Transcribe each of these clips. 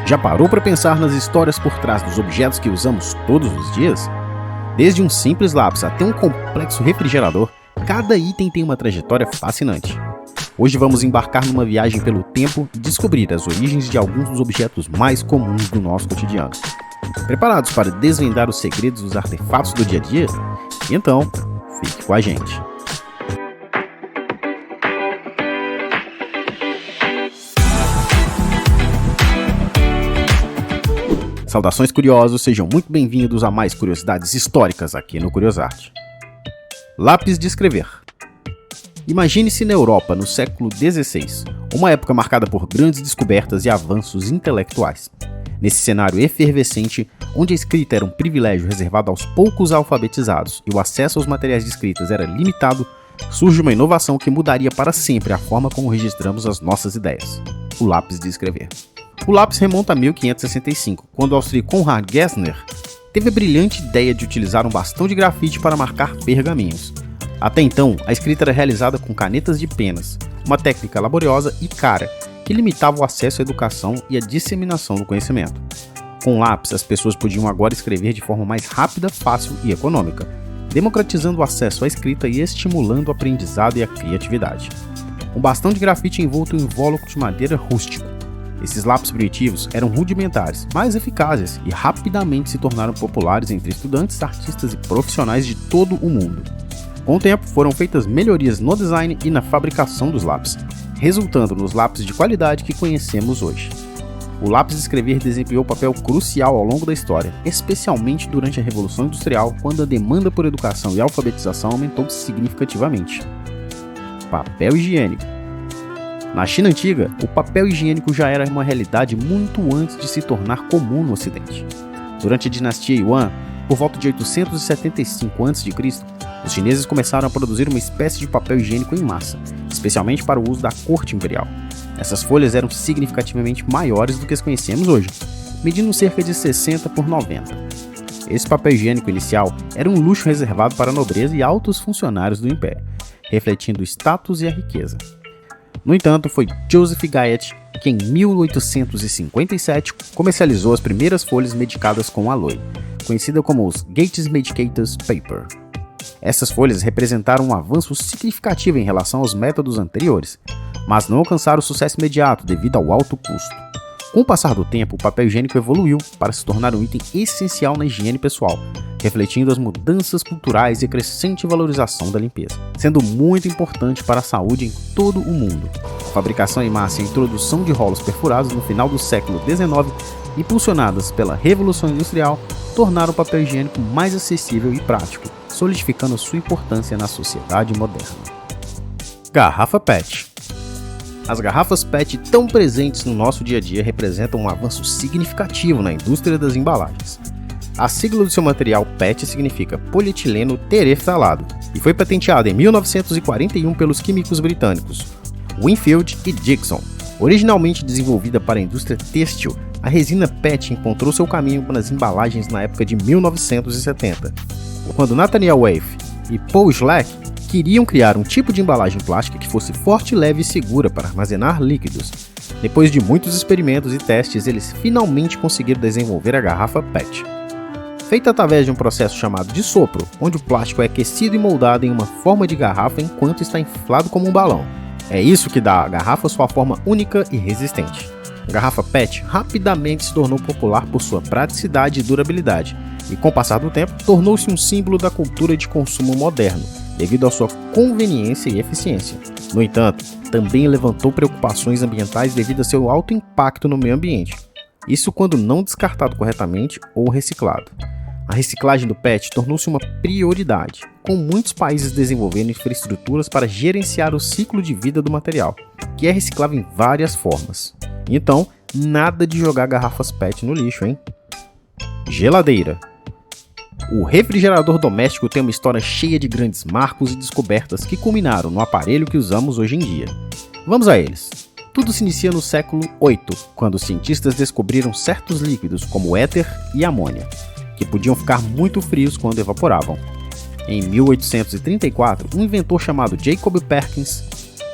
Já parou para pensar nas histórias por trás dos objetos que usamos todos os dias? Desde um simples lápis até um complexo refrigerador, cada item tem uma trajetória fascinante. Hoje vamos embarcar numa viagem pelo tempo e descobrir as origens de alguns dos objetos mais comuns do nosso cotidiano. Preparados para desvendar os segredos dos artefatos do dia a dia? Então, fique com a gente. Saudações curiosos, sejam muito bem-vindos a mais curiosidades históricas aqui no Curiosarte. Lápis de escrever. Imagine-se na Europa no século XVI, uma época marcada por grandes descobertas e avanços intelectuais. Nesse cenário efervescente, onde a escrita era um privilégio reservado aos poucos alfabetizados e o acesso aos materiais de escritas era limitado, surge uma inovação que mudaria para sempre a forma como registramos as nossas ideias: o lápis de escrever. O lápis remonta a 1565, quando o austríaco Conrad Gessner teve a brilhante ideia de utilizar um bastão de grafite para marcar pergaminhos. Até então, a escrita era realizada com canetas de penas, uma técnica laboriosa e cara, que limitava o acesso à educação e à disseminação do conhecimento. Com lápis, as pessoas podiam agora escrever de forma mais rápida, fácil e econômica, democratizando o acesso à escrita e estimulando o aprendizado e a criatividade. Um bastão de grafite envolto em invólucro de madeira rústico. Esses lápis primitivos eram rudimentares, mas eficazes e rapidamente se tornaram populares entre estudantes, artistas e profissionais de todo o mundo. Com o tempo, foram feitas melhorias no design e na fabricação dos lápis, resultando nos lápis de qualidade que conhecemos hoje. O lápis de escrever desempenhou papel crucial ao longo da história, especialmente durante a Revolução Industrial, quando a demanda por educação e alfabetização aumentou significativamente. Papel higiênico. Na China antiga, o papel higiênico já era uma realidade muito antes de se tornar comum no Ocidente. Durante a dinastia Yuan, por volta de 875 a.C., os chineses começaram a produzir uma espécie de papel higiênico em massa, especialmente para o uso da corte imperial. Essas folhas eram significativamente maiores do que as conhecemos hoje, medindo cerca de 60 por 90. Esse papel higiênico inicial era um luxo reservado para a nobreza e altos funcionários do império, refletindo o status e a riqueza. No entanto, foi Joseph Guyot que em 1857 comercializou as primeiras folhas medicadas com aloe, conhecida como os Gates Medicated Paper. Essas folhas representaram um avanço significativo em relação aos métodos anteriores, mas não alcançaram sucesso imediato devido ao alto custo. Com o passar do tempo, o papel higiênico evoluiu para se tornar um item essencial na higiene pessoal, refletindo as mudanças culturais e a crescente valorização da limpeza, sendo muito importante para a saúde em todo o mundo. A fabricação em massa e a introdução de rolos perfurados no final do século XIX, impulsionadas pela Revolução Industrial, tornaram o papel higiênico mais acessível e prático, solidificando sua importância na sociedade moderna. Garrafa PET. As garrafas PET tão presentes no nosso dia a dia representam um avanço significativo na indústria das embalagens. A sigla do seu material PET significa polietileno tereftalado e foi patenteada em 1941 pelos químicos britânicos Winfield e Dixon. Originalmente desenvolvida para a indústria têxtil, a resina PET encontrou seu caminho nas embalagens na época de 1970, quando Nathaniel Wave e Paul Schleck queriam criar um tipo de embalagem plástica que fosse forte, leve e segura para armazenar líquidos. Depois de muitos experimentos e testes, eles finalmente conseguiram desenvolver a garrafa PET. Feita através de um processo chamado de sopro, onde o plástico é aquecido e moldado em uma forma de garrafa enquanto está inflado como um balão. É isso que dá à garrafa sua forma única e resistente. A garrafa PET rapidamente se tornou popular por sua praticidade e durabilidade, e com o passar do tempo, tornou-se um símbolo da cultura de consumo moderno, devido à sua conveniência e eficiência. No entanto, também levantou preocupações ambientais devido a seu alto impacto no meio ambiente, isso quando não descartado corretamente ou reciclado. A reciclagem do PET tornou-se uma prioridade, com muitos países desenvolvendo infraestruturas para gerenciar o ciclo de vida do material, que é reciclável em várias formas. Então, nada de jogar garrafas PET no lixo, hein? Geladeira. O refrigerador doméstico tem uma história cheia de grandes marcos e descobertas que culminaram no aparelho que usamos hoje em dia. Vamos a eles. Tudo se inicia no século VIII, quando os cientistas descobriram certos líquidos como o éter e a amônia, que podiam ficar muito frios quando evaporavam. Em 1834, um inventor chamado Jacob Perkins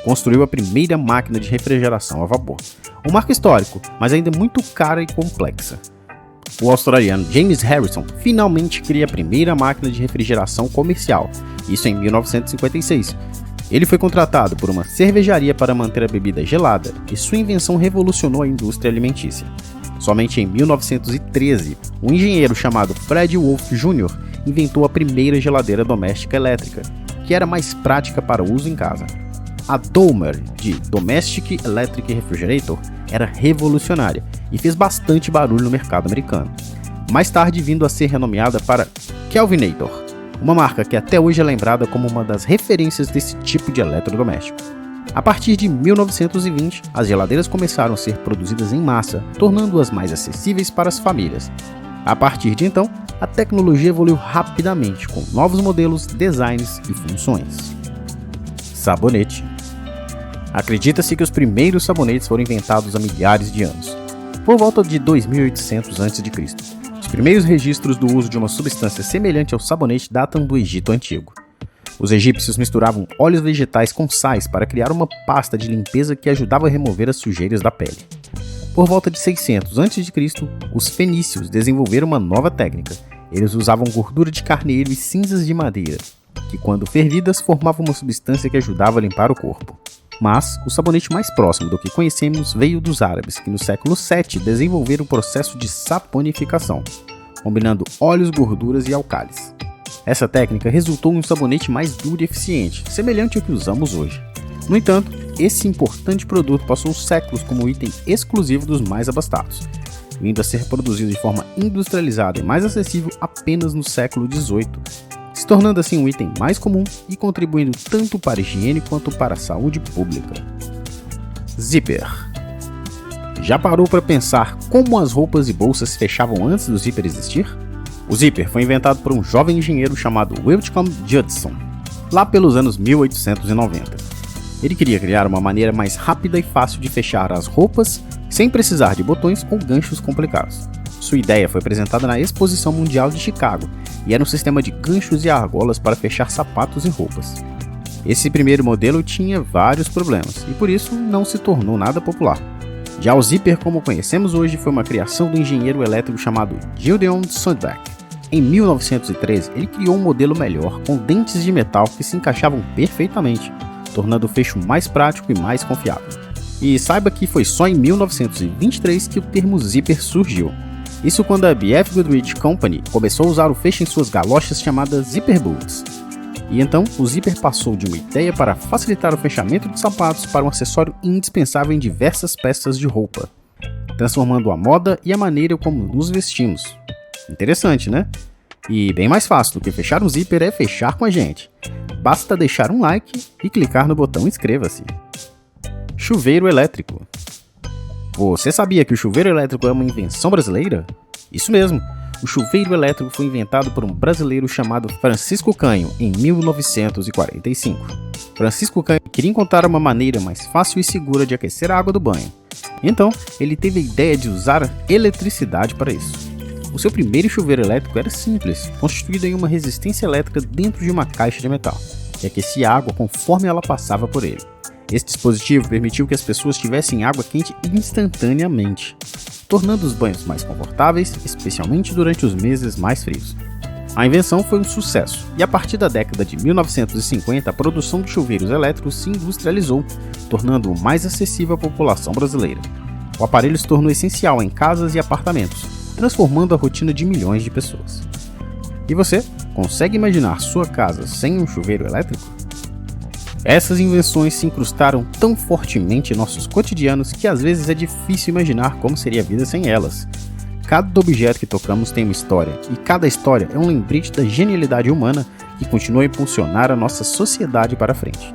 construiu a primeira máquina de refrigeração a vapor. Um marco histórico, mas ainda muito cara e complexa. O australiano James Harrison finalmente cria a primeira máquina de refrigeração comercial, isso em 1956. Ele foi contratado por uma cervejaria para manter a bebida gelada e sua invenção revolucionou a indústria alimentícia. Somente em 1913, um engenheiro chamado Fred Wolf Jr. inventou a primeira geladeira doméstica elétrica, que era mais prática para uso em casa. A Dowmer, de Domestic Electric Refrigerator, era revolucionária e fez bastante barulho no mercado americano, mais tarde vindo a ser renomeada para Kelvinator, uma marca que até hoje é lembrada como uma das referências desse tipo de eletrodoméstico. A partir de 1920, as geladeiras começaram a ser produzidas em massa, tornando-as mais acessíveis para as famílias. A partir de então, a tecnologia evoluiu rapidamente, com novos modelos, designs e funções. Sabonete. Acredita-se que os primeiros sabonetes foram inventados há milhares de anos, por volta de 2800 a.C. Os primeiros registros do uso de uma substância semelhante ao sabonete datam do Egito Antigo. Os egípcios misturavam óleos vegetais com sais para criar uma pasta de limpeza que ajudava a remover as sujeiras da pele. Por volta de 600 a.C., os fenícios desenvolveram uma nova técnica. Eles usavam gordura de carneiro e cinzas de madeira, que quando fervidas formavam uma substância que ajudava a limpar o corpo. Mas o sabonete mais próximo do que conhecemos veio dos árabes, que no século VII desenvolveram o processo de saponificação, combinando óleos, gorduras e álcalis. Essa técnica resultou em um sabonete mais duro e eficiente, semelhante ao que usamos hoje. No entanto, esse importante produto passou séculos como item exclusivo dos mais abastados, vindo a ser produzido de forma industrializada e mais acessível apenas no século XVIII, se tornando assim um item mais comum e contribuindo tanto para a higiene quanto para a saúde pública. Zíper. Já parou para pensar como as roupas e bolsas se fechavam antes do zíper existir? O zíper foi inventado por um jovem engenheiro chamado Whitcomb Judson, lá pelos anos 1890. Ele queria criar uma maneira mais rápida e fácil de fechar as roupas sem precisar de botões ou ganchos complicados. Sua ideia foi apresentada na Exposição Mundial de Chicago e era um sistema de ganchos e argolas para fechar sapatos e roupas. Esse primeiro modelo tinha vários problemas e por isso não se tornou nada popular. Já o zíper, como conhecemos hoje, foi uma criação do engenheiro elétrico chamado Gideon Sundback. Em 1913, ele criou um modelo melhor com dentes de metal que se encaixavam perfeitamente, tornando o fecho mais prático e mais confiável. E saiba que foi só em 1923 que o termo zíper surgiu. Isso quando a B.F. Goodrich Company começou a usar o fecho em suas galochas chamadas zipper boots. E então, o zíper passou de uma ideia para facilitar o fechamento de sapatos para um acessório indispensável em diversas peças de roupa, transformando a moda e a maneira como nos vestimos. Interessante, né? E bem mais fácil do que fechar um zíper é fechar com a gente. Basta deixar um like e clicar no botão inscreva-se. Chuveiro elétrico. Você sabia que o chuveiro elétrico é uma invenção brasileira? Isso mesmo, o chuveiro elétrico foi inventado por um brasileiro chamado Francisco Canho em 1945. Francisco Canho queria encontrar uma maneira mais fácil e segura de aquecer a água do banho. Então, ele teve a ideia de usar eletricidade para isso. O seu primeiro chuveiro elétrico era simples, constituído em uma resistência elétrica dentro de uma caixa de metal, que aquecia a água conforme ela passava por ele. Esse dispositivo permitiu que as pessoas tivessem água quente instantaneamente, tornando os banhos mais confortáveis, especialmente durante os meses mais frios. A invenção foi um sucesso, e a partir da década de 1950 a produção de chuveiros elétricos se industrializou, tornando-o mais acessível à população brasileira. O aparelho se tornou essencial em casas e apartamentos, transformando a rotina de milhões de pessoas. E você, consegue imaginar sua casa sem um chuveiro elétrico? Essas invenções se incrustaram tão fortemente em nossos cotidianos que às vezes é difícil imaginar como seria a vida sem elas. Cada objeto que tocamos tem uma história, e cada história é um lembrete da genialidade humana que continua a impulsionar a nossa sociedade para frente.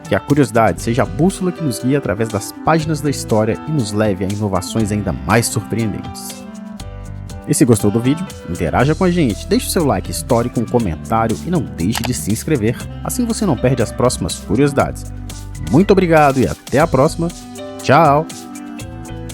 Que a curiosidade seja a bússola que nos guia através das páginas da história e nos leve a inovações ainda mais surpreendentes. E se gostou do vídeo, interaja com a gente, deixe o seu like histórico, um comentário e não deixe de se inscrever, assim você não perde as próximas curiosidades. Muito obrigado e até a próxima. Tchau!